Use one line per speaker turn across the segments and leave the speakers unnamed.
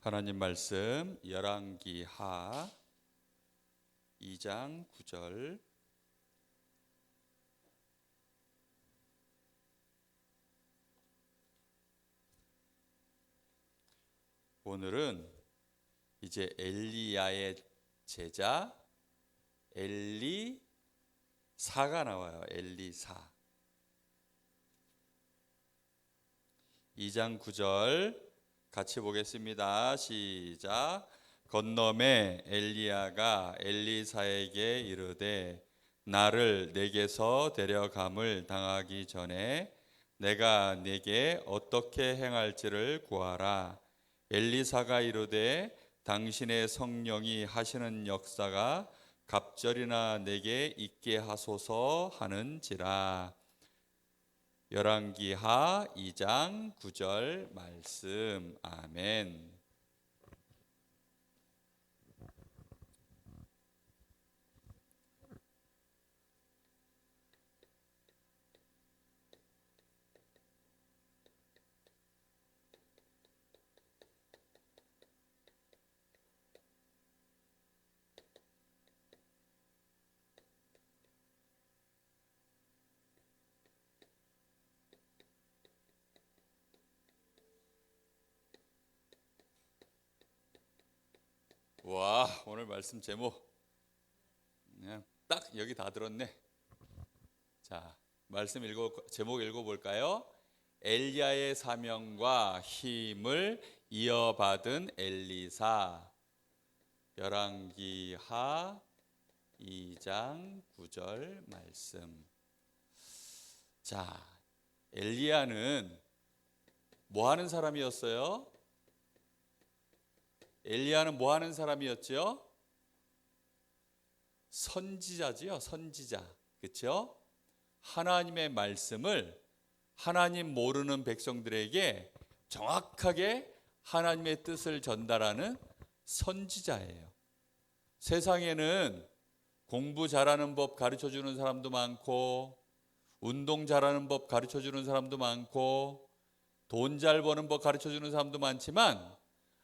하나님 말씀 열왕기하 2장 9절. 오늘은 이제 엘리야의 제자 엘리사가 나와요. 엘리사. 2장 9절 같이 보겠습니다. 시작. 건너매 엘리야가 엘리사에게 이르되 나를 내게서 데려감을 당하기 전에 내가 네게 어떻게 행할지를 구하라. 엘리사가 이르되 당신의 성령이 하시는 역사가 갑절이나 내게 있게 하소서 하는지라. 열왕기하 2장 9절 말씀. 아멘. 와, 오늘 말씀 제목 그냥 딱 여기 다 들었네. 자, 말씀 제목 읽어볼까요? 엘리야의 사명과 힘을 이어받은 엘리사. 열왕기하 2장 9절 말씀. 자, 엘리야는 뭐 하는 사람이었어요? 엘리야는 뭐 하는 사람이었죠? 선지자지요. 선지자. 그렇죠? 하나님의 말씀을 하나님 모르는 백성들에게 정확하게 하나님의 뜻을 전달하는 선지자예요. 세상에는 공부 잘하는 법 가르쳐주는 사람도 많고, 운동 잘하는 법 가르쳐주는 사람도 많고, 돈 잘 버는 법 가르쳐주는 사람도 많지만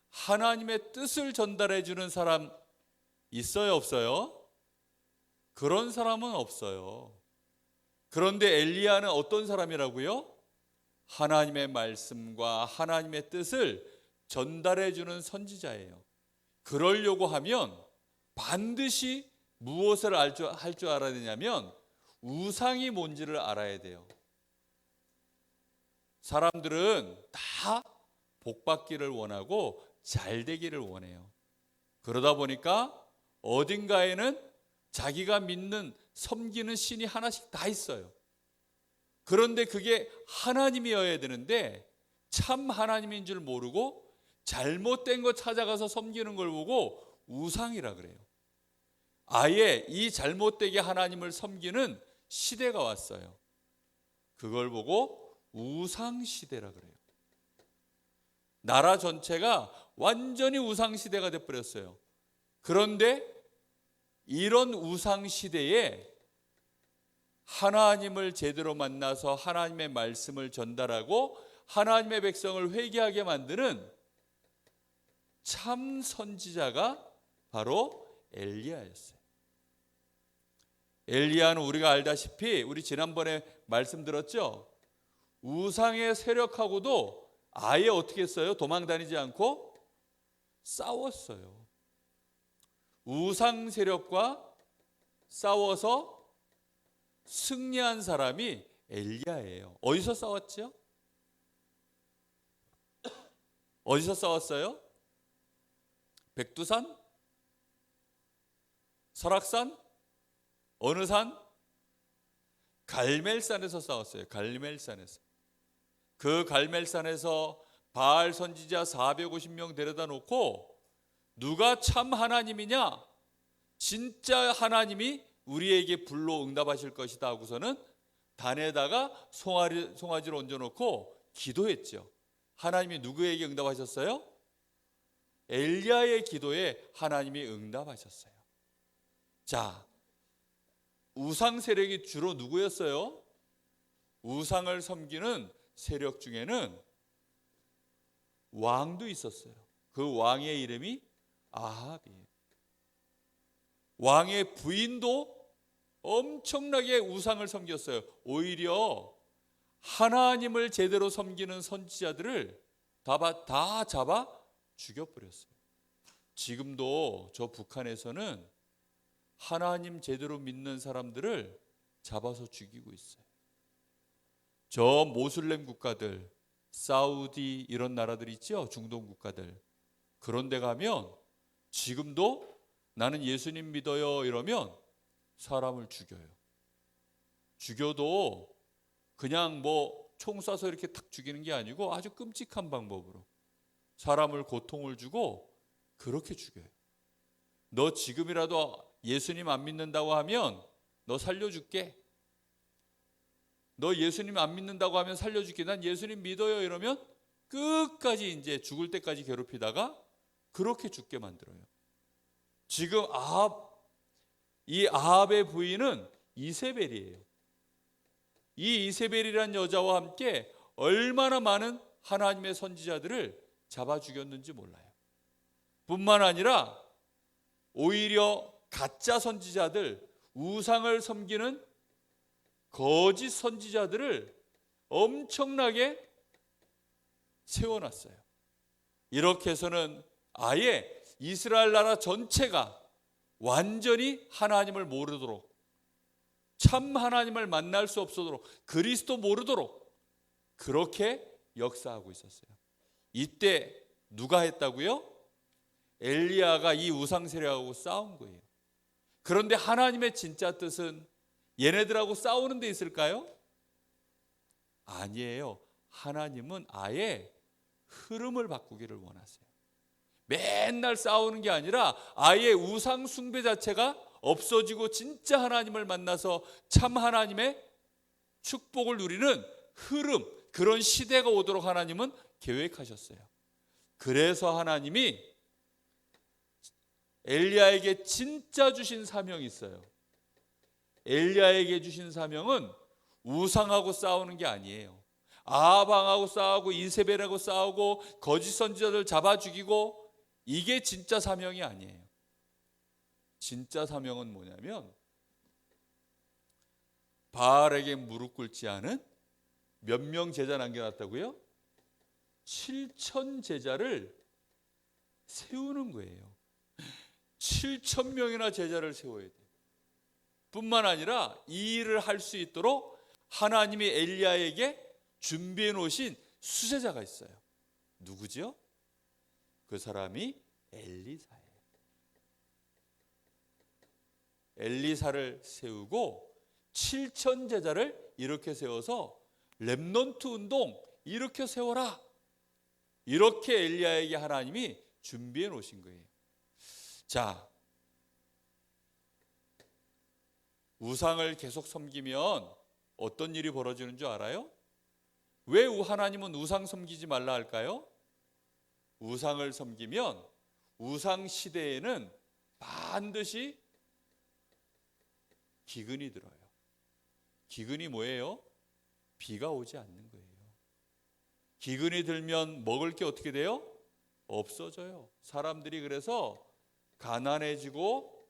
하나님의 뜻을 전달해 주는 사람 있어요, 없어요? 그런 사람은 없어요. 그런데 엘리야는 어떤 사람이라고요? 하나님의 말씀과 하나님의 뜻을 전달해 주는 선지자예요. 그러려고 하면 반드시 무엇을 할 줄 알아야 되냐면 우상이 뭔지를 알아야 돼요. 사람들은 다 복받기를 원하고 잘 되기를 원해요. 그러다 보니까 어딘가에는 자기가 믿는 섬기는 신이 하나씩 다 있어요. 그런데 그게 하나님이어야 되는데 참 하나님인 줄 모르고 잘못된 거 찾아가서 섬기는 걸 보고 우상이라 그래요. 아예 이 잘못되게 하나님을 섬기는 시대가 왔어요. 그걸 보고 우상 시대라 그래요. 나라 전체가 완전히 우상시대가 돼버렸어요. 그런데 이런 우상시대에 하나님을 제대로 만나서 하나님의 말씀을 전달하고 하나님의 백성을 회개하게 만드는 참 선지자가 바로 엘리야였어요. 엘리야는 우리가 알다시피 우리 지난번에 말씀 들었죠? 우상의 세력하고도 아예 어떻게 했어요? 도망 다니지 않고 싸웠어요. 우상 세력과 싸워서 승리한 사람이 엘리야예요. 어디서 싸웠죠? 어디서 싸웠어요? 백두산? 설악산? 어느 산? 갈멜산에서 싸웠어요. 갈멜산에서. 그 갈멜산에서 바알 선지자 450명 데려다 놓고 누가 참 하나님이냐? 진짜 하나님이 우리에게 불로 응답하실 것이다 하고서는 단에다가 송아지를 얹어놓고 기도했죠. 하나님이 누구에게 응답하셨어요? 엘리야의 기도에 하나님이 응답하셨어요. 자, 우상 세력이 주로 누구였어요? 우상을 섬기는 세력 중에는 왕도 있었어요. 그 왕의 이름이 아합이에요. 왕의 부인도 엄청나게 우상을 섬겼어요. 오히려 하나님을 제대로 섬기는 선지자들을 다 잡아 죽여버렸어요. 지금도 저 북한에서는 하나님 제대로 믿는 사람들을 잡아서 죽이고 있어요. 저 모슬렘 국가들, 사우디 이런 나라들 있죠? 중동 국가들. 그런 데 가면 지금도 나는 예수님 믿어요 이러면 사람을 죽여요. 죽여도 그냥 뭐 총 쏴서 이렇게 탁 죽이는 게 아니고 아주 끔찍한 방법으로 사람을 고통을 주고 그렇게 죽여요. 너 지금이라도 예수님 안 믿는다고 하면 너 살려줄게. 너 예수님 안 믿는다고 하면 살려줄게. 난 예수님 믿어요 이러면 끝까지 이제 죽을 때까지 괴롭히다가 그렇게 죽게 만들어요. 지금 이 아합의 부인은 이세벨이에요. 이 이세벨이라는 여자와 함께 얼마나 많은 하나님의 선지자들을 잡아 죽였는지 몰라요. 뿐만 아니라 오히려 가짜 선지자들, 우상을 섬기는 거짓 선지자들을 엄청나게 세워놨어요. 이렇게 해서는 아예 이스라엘 나라 전체가 완전히 하나님을 모르도록, 참 하나님을 만날 수 없도록, 그리스도 모르도록 그렇게 역사하고 있었어요. 이때 누가 했다고요? 엘리야가 이 우상 세력하고 싸운 거예요. 그런데 하나님의 진짜 뜻은 얘네들하고 싸우는 데 있을까요? 아니에요. 하나님은 아예 흐름을 바꾸기를 원하세요. 맨날 싸우는 게 아니라 아예 우상 숭배 자체가 없어지고 진짜 하나님을 만나서 참 하나님의 축복을 누리는 흐름, 그런 시대가 오도록 하나님은 계획하셨어요. 그래서 하나님이 엘리야에게 진짜 주신 사명이 있어요. 엘리야에게 주신 사명은 우상하고 싸우는 게 아니에요. 아합왕하고 싸우고 이세벨하고 싸우고 거짓 선지자들 잡아 죽이고 이게 진짜 사명이 아니에요. 진짜 사명은 뭐냐면 바알에게 무릎 꿇지 않은 몇 명 제자 남겨놨다고요? 7천 제자를 세우는 거예요. 7천 명이나 제자를 세워야 돼요. 뿐만 아니라 이 일을 할 수 있도록 하나님이 엘리야에게 준비해 놓으신 수제자가 있어요. 누구죠? 그 사람이 엘리사예요. 엘리사를 세우고 7천 제자를 이렇게 세워서 렘넌트 운동 이렇게 세워라. 이렇게 엘리야에게 하나님이 준비해 놓으신 거예요. 자, 우상을 계속 섬기면 어떤 일이 벌어지는 줄 알아요? 왜 하나님은 우상 섬기지 말라 할까요? 우상을 섬기면 우상 시대에는 반드시 기근이 들어요. 기근이 뭐예요? 비가 오지 않는 거예요. 기근이 들면 먹을 게 어떻게 돼요? 없어져요. 사람들이 그래서 가난해지고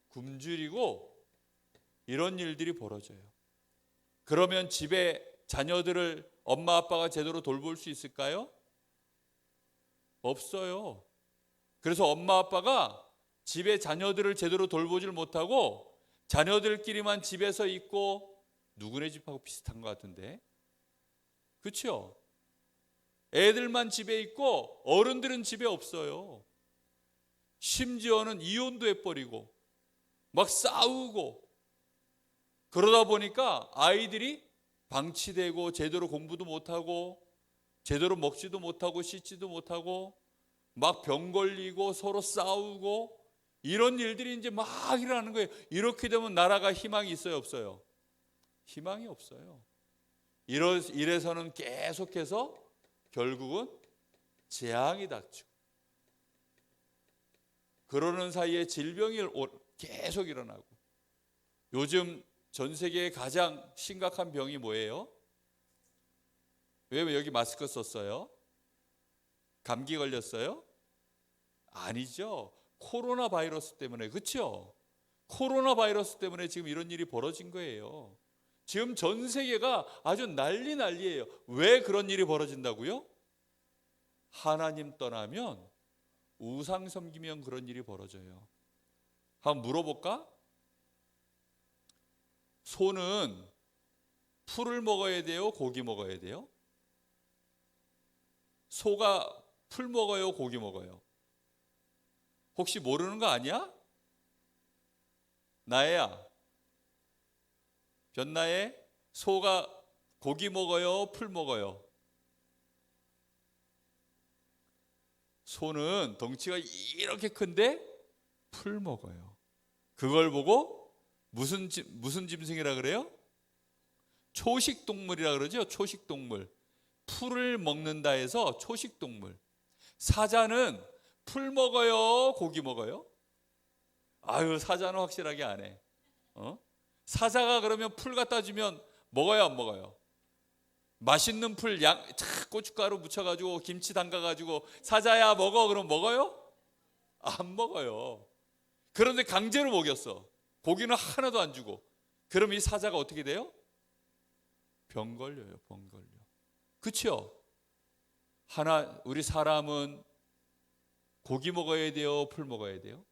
굶주리고 이런 일들이 벌어져요. 그러면 집에 자녀들을 엄마 아빠가 제대로 돌볼 수 있을까요? 없어요. 그래서 엄마 아빠가 집에 자녀들을 제대로 돌보질 못하고 자녀들끼리만 집에서 있고, 누구네 집하고 비슷한 것 같은데, 그렇죠? 애들만 집에 있고 어른들은 집에 없어요. 심지어는 이혼도 해버리고 막 싸우고, 그러다 보니까 아이들이 방치되고 제대로 공부도 못하고 제대로 먹지도 못하고 씻지도 못하고 막 병 걸리고 서로 싸우고 이런 일들이 이제 막 일어나는 거예요. 이렇게 되면 나라가 희망이 있어요, 없어요? 희망이 없어요. 이래서는 계속해서 결국은 재앙이 닥치고, 그러는 사이에 질병이 계속 일어나고, 요즘 전 세계의 가장 심각한 병이 뭐예요? 왜 여기 마스크 썼어요? 감기 걸렸어요? 아니죠. 코로나 바이러스 때문에. 그렇죠? 코로나 바이러스 때문에 지금 이런 일이 벌어진 거예요. 지금 전 세계가 아주 난리예요. 왜 그런 일이 벌어진다고요? 하나님 떠나면, 우상 섬기면 그런 일이 벌어져요. 한번 물어볼까? 소는 풀을 먹어야 돼요? 고기 먹어야 돼요? 소가 풀 먹어요? 고기 먹어요? 혹시 모르는 거 아니야? 나혜야, 변나혜, 소가 고기 먹어요? 풀 먹어요? 소는 덩치가 이렇게 큰데 풀 먹어요. 그걸 보고 무슨 짐승이라 그래요? 초식동물이라 그러죠. 초식동물. 풀을 먹는다 해서 초식동물. 사자는 풀 먹어요? 고기 먹어요? 아유, 사자는 확실하게 안 해. 사자가 그러면 풀 갖다 주면 먹어요, 안 먹어요? 맛있는 풀, 고춧가루 묻혀가지고 김치 담가가지고 사자야 먹어, 그럼 먹어요? 안 먹어요. 그런데 강제로 먹였어. 고기는 하나도 안 주고. 그럼 이 사자가 어떻게 돼요? 병 걸려요, 병 걸려. 그렇죠? 우리 사람은 고기 먹어야 돼요, 풀 먹어야 돼요?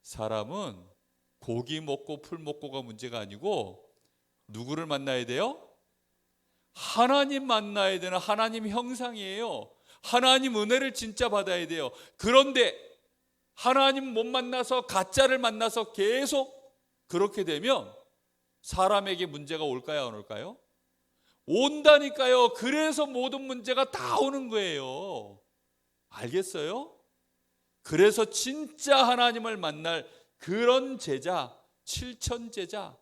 사람은 고기 먹고 풀 먹고가 문제가 아니고 누구를 만나야 돼요? 하나님 만나야 되는 하나님 형상이에요. 하나님 은혜를 진짜 받아야 돼요. 그런데 하나님 못 만나서 가짜를 만나서 계속 그렇게 되면 사람에게 문제가 올까요, 안 올까요? 온다니까요. 그래서 모든 문제가 다 오는 거예요. 알겠어요? 그래서 진짜 하나님을 만날 그런 제자, 칠천제자,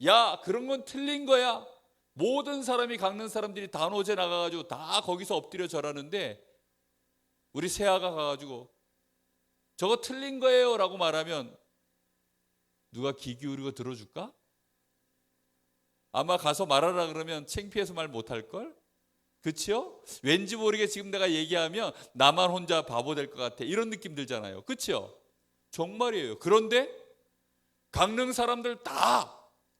야, 그런 건 틀린 거야. 모든 사람이, 강릉 사람들이 단오제 나가가지고 다 거기서 엎드려 절하는데 우리 세아가 가가지고 저거 틀린 거예요 라고 말하면 누가 귀 기울이고 들어줄까? 아마 가서 말하라 그러면 창피해서 말 못할걸? 그치요? 왠지 모르게 지금 내가 얘기하면 나만 혼자 바보 될 것 같아, 이런 느낌 들잖아요. 그치요? 정말이에요. 그런데 강릉 사람들 다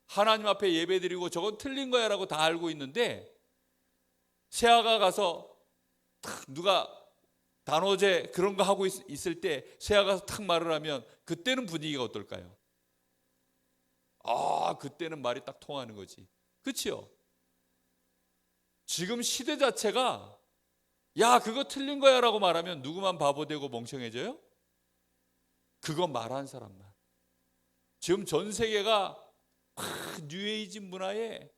하나님 앞에 예배드리고 저건 틀린 거야 라고 다 알고 있는데 세아가 가서 누가 단오제 그런 거 하고 있을 때 세아가 가서 탁 말을 하면 그때는 분위기가 어떨까요? 그때는 말이 딱 통하는 거지. 그치요? 지금 시대 자체가 야, 그거 틀린 거야 라고 말하면 누구만 바보 되고 멍청해져요? 그거 말한 사람만. 지금 전 세계가 뉴에이지 문화에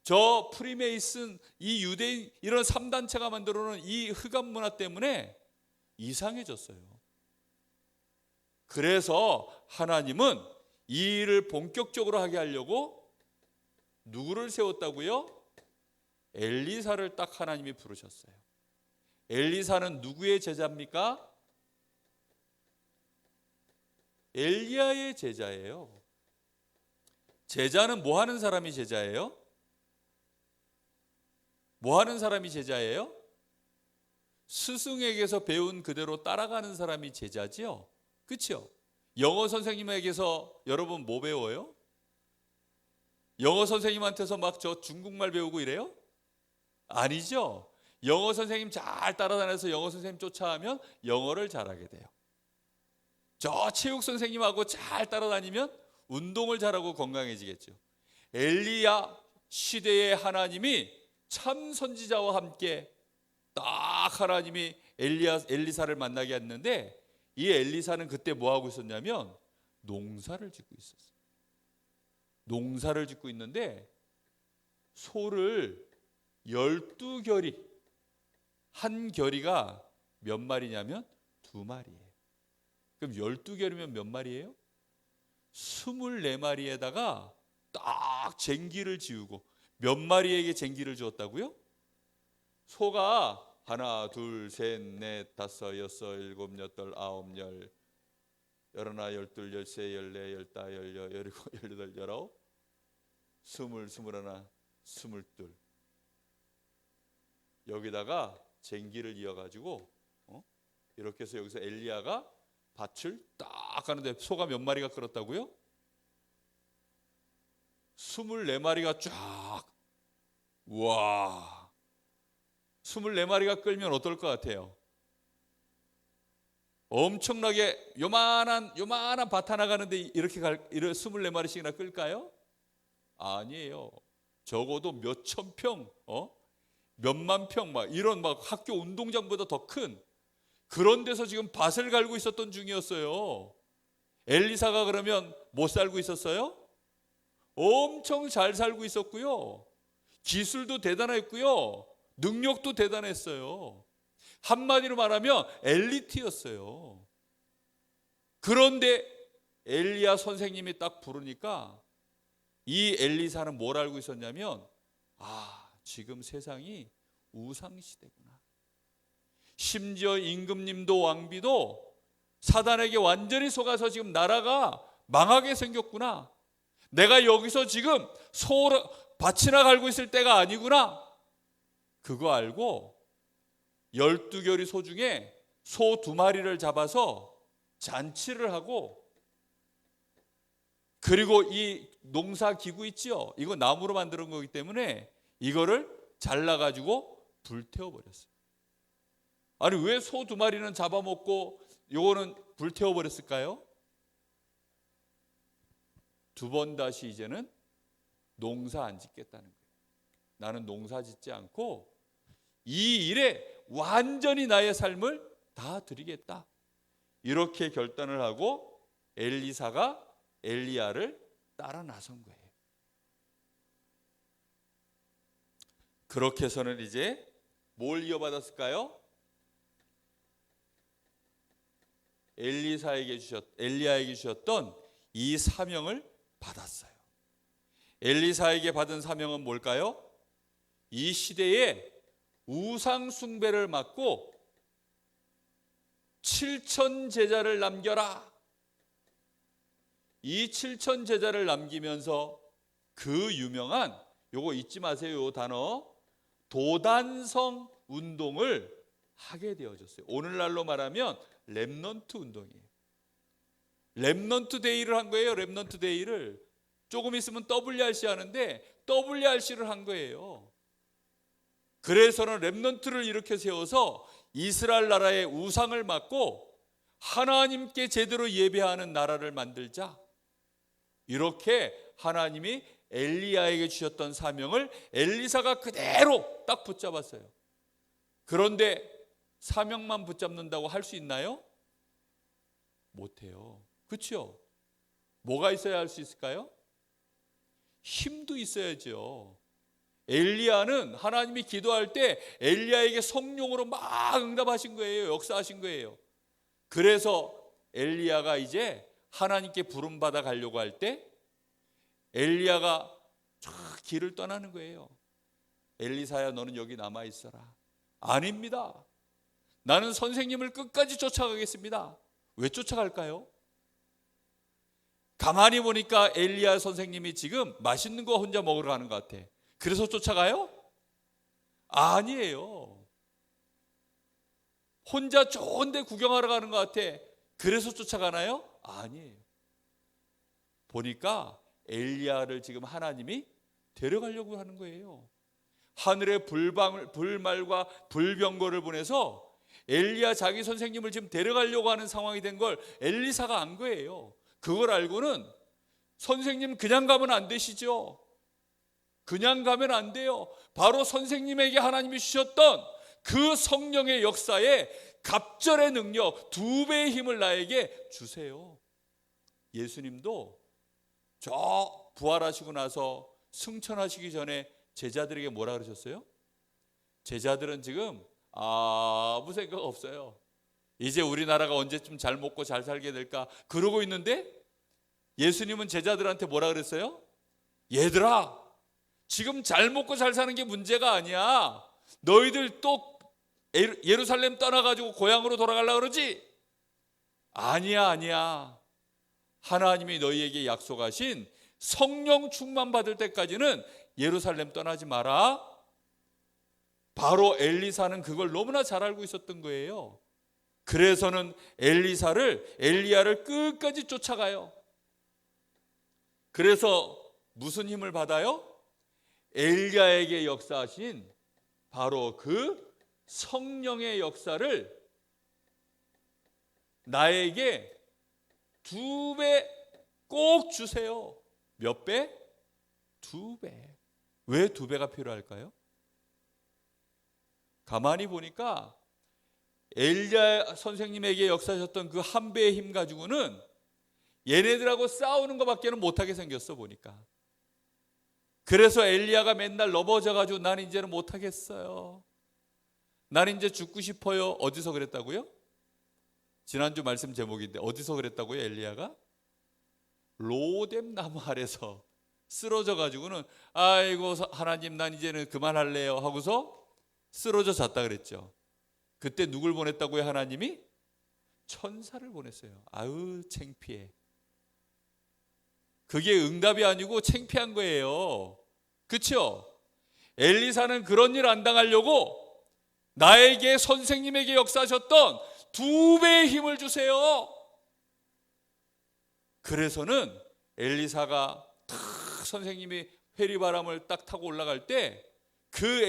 저 프리메이슨, 이 유대인, 이런 3단체가 만들어 놓은 이 흑암 문화 때문에 이상해졌어요. 그래서 하나님은 이 일을 본격적으로 하게 하려고 누구를 세웠다고요? 엘리사를 딱 하나님이 부르셨어요. 엘리사는 누구의 제자입니까? 엘리야의 제자예요. 제자는 뭐 하는 사람이 제자예요? 뭐 하는 사람이 제자예요? 스승에게서 배운 그대로 따라가는 사람이 제자지요. 그렇죠? 영어 선생님에게서 여러분 뭐 배워요? 영어 선생님한테서 막 저 중국말 배우고 이래요? 아니죠. 영어 선생님 잘 따라다녀서 영어 선생님 쫓아가면 영어를 잘하게 돼요. 저 체육 선생님하고 잘 따라다니면 운동을 잘하고 건강해지겠죠. 엘리야 시대의 하나님이 참 선지자와 함께 딱 하나님이 엘리사를 만나게 했는데 이 엘리사는 그때 뭐 하고 있었냐면 농사를 짓고 있었어요. 농사를 짓고 있는데 소를 12결이, 한 결이가 몇 마리냐면 2마리예요. 그럼 12결이면 몇 마리예요? 24마리에다가 딱 쟁기를 지우고, 몇 마리에게 쟁기를 주었다고요? 소가 하나, 둘, 셋, 넷, 다섯, 여섯, 일곱, 여덟, 아홉, 열, 열하나, 열둘, 열세, 열네, 열다, 열여, 열일곱, 열여덟, 열아홉, 스물, 스물하나, 스물둘. 여기다가 쟁기를 이어가지고 이렇게 해서 여기서 엘리야가 밭을 딱 하는데 소가 몇 마리가 끌었다고요? 24마리가 쫙. 우와, 24마리가 끌면 어떨 것 같아요? 엄청나게 요만한 밭 하나 가는데 이렇게 24마리씩이나 끌까요? 아니에요. 적어도 몇천 평, 몇만 평, 이런 학교 운동장보다 더 큰 그런 데서 지금 밭을 갈고 있었던 중이었어요. 엘리사가 그러면 못 살고 있었어요? 엄청 잘 살고 있었고요. 기술도 대단했고요. 능력도 대단했어요. 한마디로 말하면 엘리트였어요. 그런데 엘리야 선생님이 딱 부르니까 이 엘리사는 뭘 알고 있었냐면, 지금 세상이 우상시대구나. 심지어 임금님도 왕비도 사단에게 완전히 속아서 지금 나라가 망하게 생겼구나. 내가 여기서 지금 밭이나 갈고 있을 때가 아니구나. 그거 알고 12결의 소 중에 소 2마리를 잡아서 잔치를 하고, 그리고 이 농사기구 있죠? 이거 나무로 만드는 거기 때문에 이거를 잘라가지고 불태워버렸어요. 아니, 왜 소 2마리는 잡아먹고 요거는 불태워버렸을까요? 2번 다시 이제는 농사 안 짓겠다는 거예요. 나는 농사 짓지 않고 이 일에 완전히 나의 삶을 다 드리겠다. 이렇게 결단을 하고 엘리사가 엘리야를 따라 나선 거예요. 그렇게 해서는 이제 뭘 이어받았을까요? 엘리야에게 주셨던 이 사명을 받았어요. 엘리사에게 받은 사명은 뭘까요? 이 시대에 우상 숭배를 막고 7천 제자를 남겨라. 이 7천 제자를 남기면서 그 유명한, 요거 잊지 마세요, 요 단어, 도단성 운동을 하게 되어졌어요. 오늘날로 말하면 렘넌트 운동이에요. 렘넌트 데이를 한 거예요. 렘넌트 데이를. 조금 있으면 WRC 하는데 WRC를 한 거예요. 그래서는 렘넌트를 이렇게 세워서 이스라엘 나라의 우상을 막고 하나님께 제대로 예배하는 나라를 만들자. 이렇게 하나님이 엘리야에게 주셨던 사명을 엘리사가 그대로 딱 붙잡았어요. 그런데 사명만 붙잡는다고 할 수 있나요? 못해요. 그렇죠? 뭐가 있어야 할 수 있을까요? 힘도 있어야죠. 엘리야는 하나님이 기도할 때 엘리야에게 성령으로 막 응답하신 거예요. 역사하신 거예요. 그래서 엘리야가 이제 하나님께 부름받아 가려고 할 때 엘리야가 길을 떠나는 거예요. 엘리사야, 너는 여기 남아 있어라. 아닙니다. 나는 선생님을 끝까지 쫓아가겠습니다. 왜 쫓아갈까요? 가만히 보니까 엘리야 선생님이 지금 맛있는 거 혼자 먹으러 가는 것 같아. 그래서 쫓아가요? 아니에요. 혼자 좋은 데 구경하러 가는 것 같아. 그래서 쫓아가나요? 아니에요. 보니까 엘리야를 지금 하나님이 데려가려고 하는 거예요. 하늘의 불말과 불병거를 보내서 엘리야 자기 선생님을 지금 데려가려고 하는 상황이 된 걸 엘리사가 안 거예요. 그걸 알고는 선생님 그냥 가면 안 되시죠. 그냥 가면 안 돼요. 바로 선생님에게 하나님이 주셨던 그 성령의 역사에 갑절의 능력 2배의 힘을 나에게 주세요. 예수님도 저 부활하시고 나서 승천하시기 전에 제자들에게 뭐라 그러셨어요? 제자들은 지금 아무 생각 없어요. 이제 우리나라가 언제쯤 잘 먹고 잘 살게 될까 그러고 있는데 예수님은 제자들한테 뭐라 그랬어요? 얘들아, 지금 잘 먹고 잘 사는 게 문제가 아니야. 너희들 또 예루살렘 떠나가지고 고향으로 돌아가려고 그러지? 아니야. 하나님이 너희에게 약속하신 성령 충만 받을 때까지는 예루살렘 떠나지 마라. 바로 엘리사는 그걸 너무나 잘 알고 있었던 거예요. 그래서는 엘리야를 끝까지 쫓아가요. 그래서 무슨 힘을 받아요? 엘리야에게 역사하신 바로 그 성령의 역사를 나에게 2배 꼭 주세요. 몇 배? 2배. 왜 2배가 필요할까요? 가만히 보니까 엘리야 선생님에게 역사하셨던 그 1배의 힘 가지고는 얘네들하고 싸우는 것밖에 못하게 생겼어 보니까. 그래서 엘리야가 맨날 넘어져가지고 난 이제는 못하겠어요. 난 이제 죽고 싶어요. 어디서 그랬다고요? 지난주 말씀 제목인데 어디서 그랬다고요? 엘리야가? 로뎀 나무 아래서 쓰러져 가지고는 아이고 하나님 난 이제는 그만할래요 하고서 쓰러져 잤다 그랬죠. 그때 누굴 보냈다고요? 하나님이? 천사를 보냈어요. 아유 창피해. 그게 응답이 아니고 창피한 거예요. 그렇죠? 엘리사는 그런 일 안 당하려고 나에게 선생님에게 역사하셨던 2배의 힘을 주세요. 그래서는 엘리사가 탁 선생님이 회리바람을 딱 타고 올라갈 때 그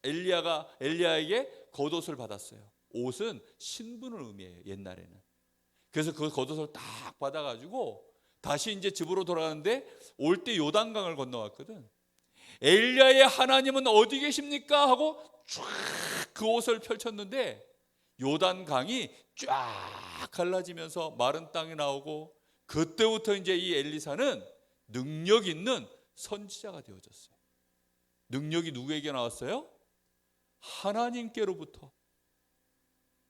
엘리야에게 겉옷을 받았어요. 옷은 신분을 의미해요. 옛날에는. 그래서 그 겉옷을 딱 받아가지고 다시 이제 집으로 돌아가는데 올 때 요단강을 건너왔거든. 엘리야의 하나님은 어디 계십니까? 하고 쫙 그 옷을 펼쳤는데 요단강이 쫙 갈라지면서 마른 땅이 나오고 그때부터 이제 이 엘리사는 능력 있는 선지자가 되어졌어요. 능력이 누구에게 나왔어요? 하나님께로부터.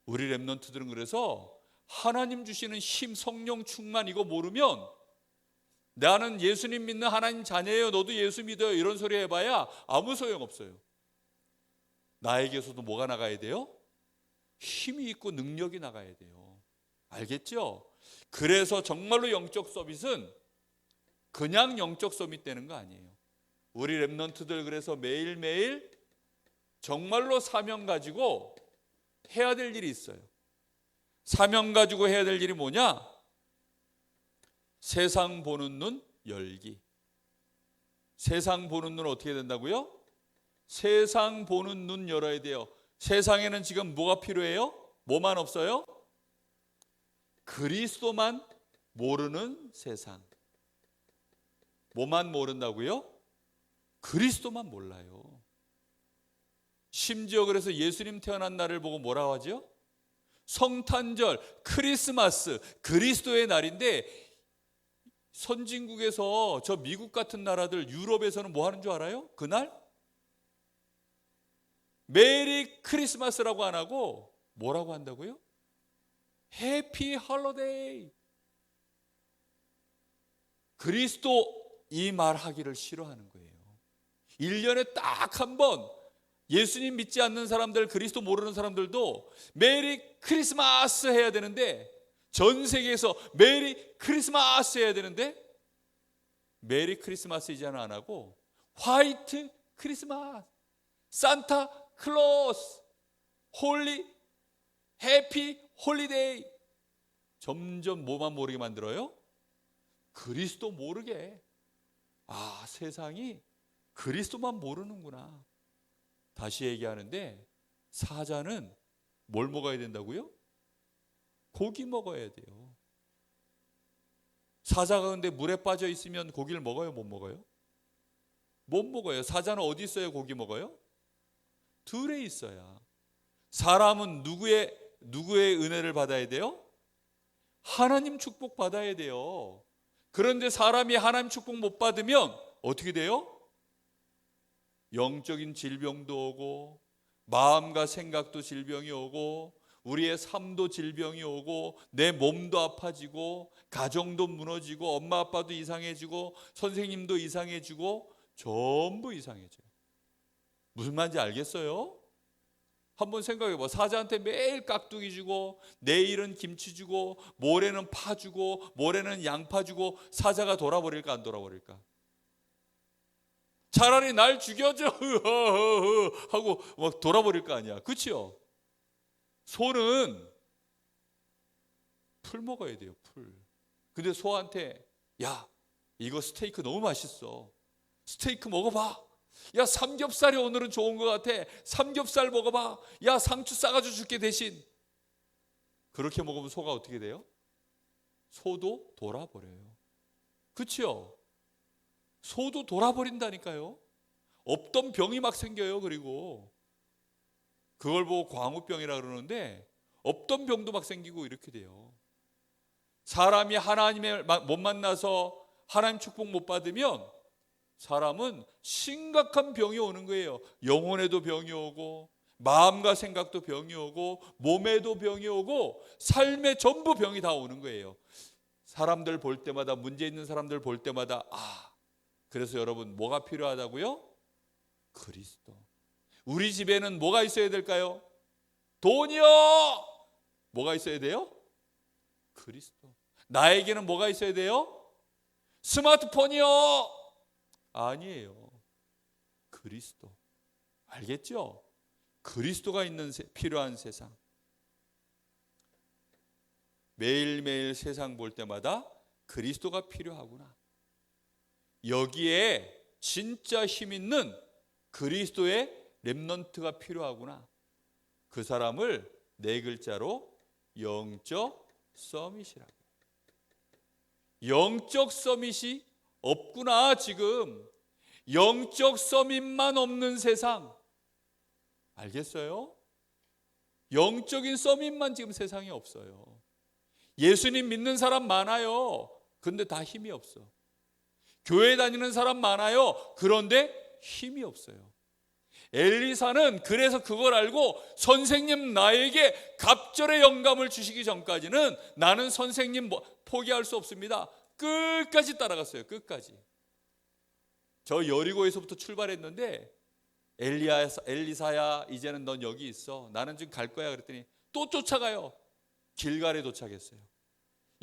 우리 렘넌트들은 그래서 하나님 주시는 힘, 성령 충만 이거 모르면 나는 예수님 믿는 하나님 자녀예요. 너도 예수 믿어요. 이런 소리 해봐야 아무 소용없어요. 나에게서도 뭐가 나가야 돼요? 힘이 있고 능력이 나가야 돼요. 알겠죠? 그래서 정말로 영적 서밋은 그냥 영적 서밋 되는 거 아니에요. 우리 렘넌트들 그래서 매일매일 정말로 사명 가지고 해야 될 일이 있어요. 사명 가지고 해야 될 일이 뭐냐? 세상 보는 눈 열기. 세상 보는 눈 어떻게 된다고요? 세상 보는 눈 열어야 돼요. 세상에는 지금 뭐가 필요해요? 뭐만 없어요? 그리스도만 모르는 세상. 뭐만 모른다고요? 그리스도만 몰라요. 심지어 그래서 예수님 태어난 날을 보고 뭐라고 하죠? 성탄절, 크리스마스, 그리스도의 날인데 선진국에서 저 미국 같은 나라들 유럽에서는 뭐 하는 줄 알아요? 그날? 메리 크리스마스라고 안 하고 뭐라고 한다고요? 해피 홀리데이. 그리스도 이 말 하기를 싫어하는 거예요. 1년에 딱 한 번 예수님 믿지 않는 사람들, 그리스도 모르는 사람들도 메리 크리스마스 해야 되는데 전 세계에서 메리 크리스마스 해야 되는데 메리 크리스마스 이제는 안 하고 화이트 크리스마스, 산타 클로스, 홀리, 해피 홀리데이. 점점 뭐만 모르게 만들어요? 그리스도 모르게. 아, 세상이 그리스도만 모르는구나. 다시 얘기하는데 사자는 뭘 먹어야 된다고요? 고기 먹어야 돼요. 사자가 근데 물에 빠져 있으면 고기를 먹어요? 못 먹어요? 못 먹어요. 사자는 어디 있어야 고기 먹어요? 들에 있어야. 사람은 누구의 은혜를 받아야 돼요? 하나님 축복 받아야 돼요. 그런데 사람이 하나님 축복 못 받으면 어떻게 돼요? 영적인 질병도 오고 마음과 생각도 질병이 오고 우리의 삶도 질병이 오고 내 몸도 아파지고 가정도 무너지고 엄마 아빠도 이상해지고 선생님도 이상해지고 전부 이상해져요. 무슨 말인지 알겠어요? 한번 생각해봐. 사자한테 매일 깍두기 주고 내일은 김치 주고 모레는 파 주고 모레는 양파 주고 사자가 돌아버릴까 안 돌아버릴까? 차라리 날 죽여줘 하고 막 돌아버릴 거 아니야. 그렇죠? 소는 풀 먹어야 돼요. 풀. 근데 소한테 야 이거 스테이크 너무 맛있어. 스테이크 먹어봐. 야 삼겹살이 오늘은 좋은 것 같아. 삼겹살 먹어봐. 야 상추 싸가지고 줄게 대신. 그렇게 먹으면 소가 어떻게 돼요? 소도 돌아버려요. 그렇죠? 소도 돌아버린다니까요. 없던 병이 막 생겨요. 그리고 그걸 보고 광우병이라 그러는데 없던 병도 막 생기고 이렇게 돼요. 사람이 하나님을 못 만나서 하나님 축복 못 받으면 사람은 심각한 병이 오는 거예요. 영혼에도 병이 오고 마음과 생각도 병이 오고 몸에도 병이 오고 삶에 전부 병이 다 오는 거예요. 사람들 볼 때마다 문제 있는 사람들 볼 때마다 그래서 여러분 뭐가 필요하다고요? 그리스도. 우리 집에는 뭐가 있어야 될까요? 돈이요. 뭐가 있어야 돼요? 그리스도. 나에게는 뭐가 있어야 돼요? 스마트폰이요. 아니에요. 그리스도. 알겠죠? 그리스도가 있는 필요한 세상. 매일매일 세상 볼 때마다 그리스도가 필요하구나. 여기에 진짜 힘 있는 그리스도의 렘넌트가 필요하구나. 그 사람을 네 글자로 영적 서밋이라고. 영적 서밋이 없구나. 지금 영적 서밋만 없는 세상. 알겠어요? 영적인 서밋만 지금 세상에 없어요. 예수님 믿는 사람 많아요. 그런데 다 힘이 없어. 교회 다니는 사람 많아요. 그런데 힘이 없어요. 엘리사는 그래서 그걸 알고 선생님 나에게 갑절의 영감을 주시기 전까지는 나는 선생님 포기할 수 없습니다. 끝까지 따라갔어요. 끝까지. 저 여리고에서부터 출발했는데 엘리사야 이제는 넌 여기 있어. 나는 지금 갈 거야. 그랬더니 또 쫓아가요. 길갈에 도착했어요.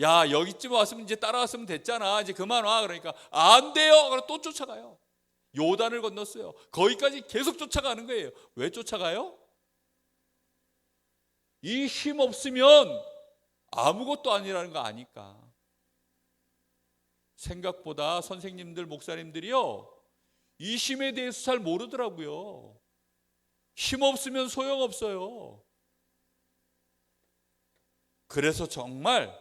야 여기쯤 왔으면 이제 따라왔으면 됐잖아. 이제 그만 와. 그러니까 안 돼요. 그래서 또 쫓아가요. 요단을 건넜어요. 거기까지 계속 쫓아가는 거예요. 왜 쫓아가요? 이 힘 없으면 아무것도 아니라는 거 아니까. 생각보다 선생님들 목사님들이요 이 힘에 대해서 잘 모르더라고요. 힘 없으면 소용없어요. 그래서 정말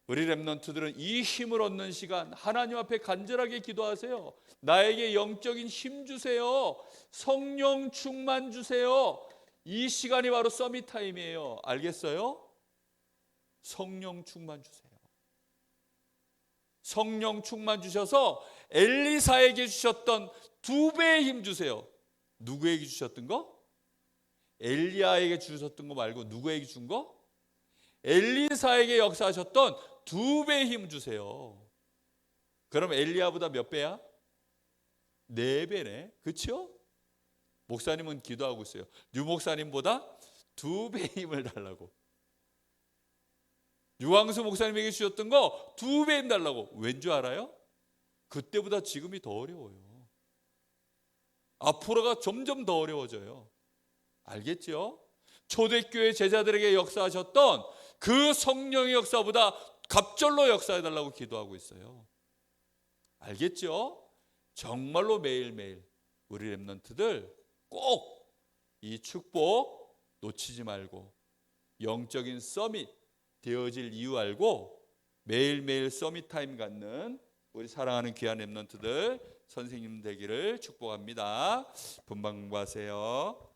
우리 렘넌트들은 이 힘을 얻는 시간 하나님 앞에 간절하게 기도하세요. 나에게 영적인 힘 주세요. 성령 충만 주세요. 이 시간이 바로 서밋 타임이에요. 알겠어요? 성령 충만 주세요. 성령 충만 주셔서 엘리사에게 주셨던 2배의 힘 주세요. 누구에게 주셨던 거? 엘리야에게 주셨던 거 말고 누구에게 준 거? 엘리사에게 역사하셨던 2배의 힘 주세요. 그럼 엘리야보다 몇 배야? 4배네. 그렇죠? 목사님은 기도하고 있어요. 유 목사님보다 2배의 힘을 달라고. 유광수 목사님에게 주셨던 거 2배 힘 달라고. 왠 줄 알아요? 그때보다 지금이 더 어려워요. 앞으로가 점점 더 어려워져요. 알겠죠? 초대교회 제자들에게 역사하셨던 그 성령의 역사보다 갑절로 역사해달라고 기도하고 있어요. 알겠죠? 정말로 매일매일 우리 렘넌트들 꼭 이 축복 놓치지 말고 영적인 서밋 되어질 이유 알고 매일매일 서밋 타임 갖는 우리 사랑하는 귀한 렘넌트들 선생님 되기를 축복합니다. 분방 공부하세요.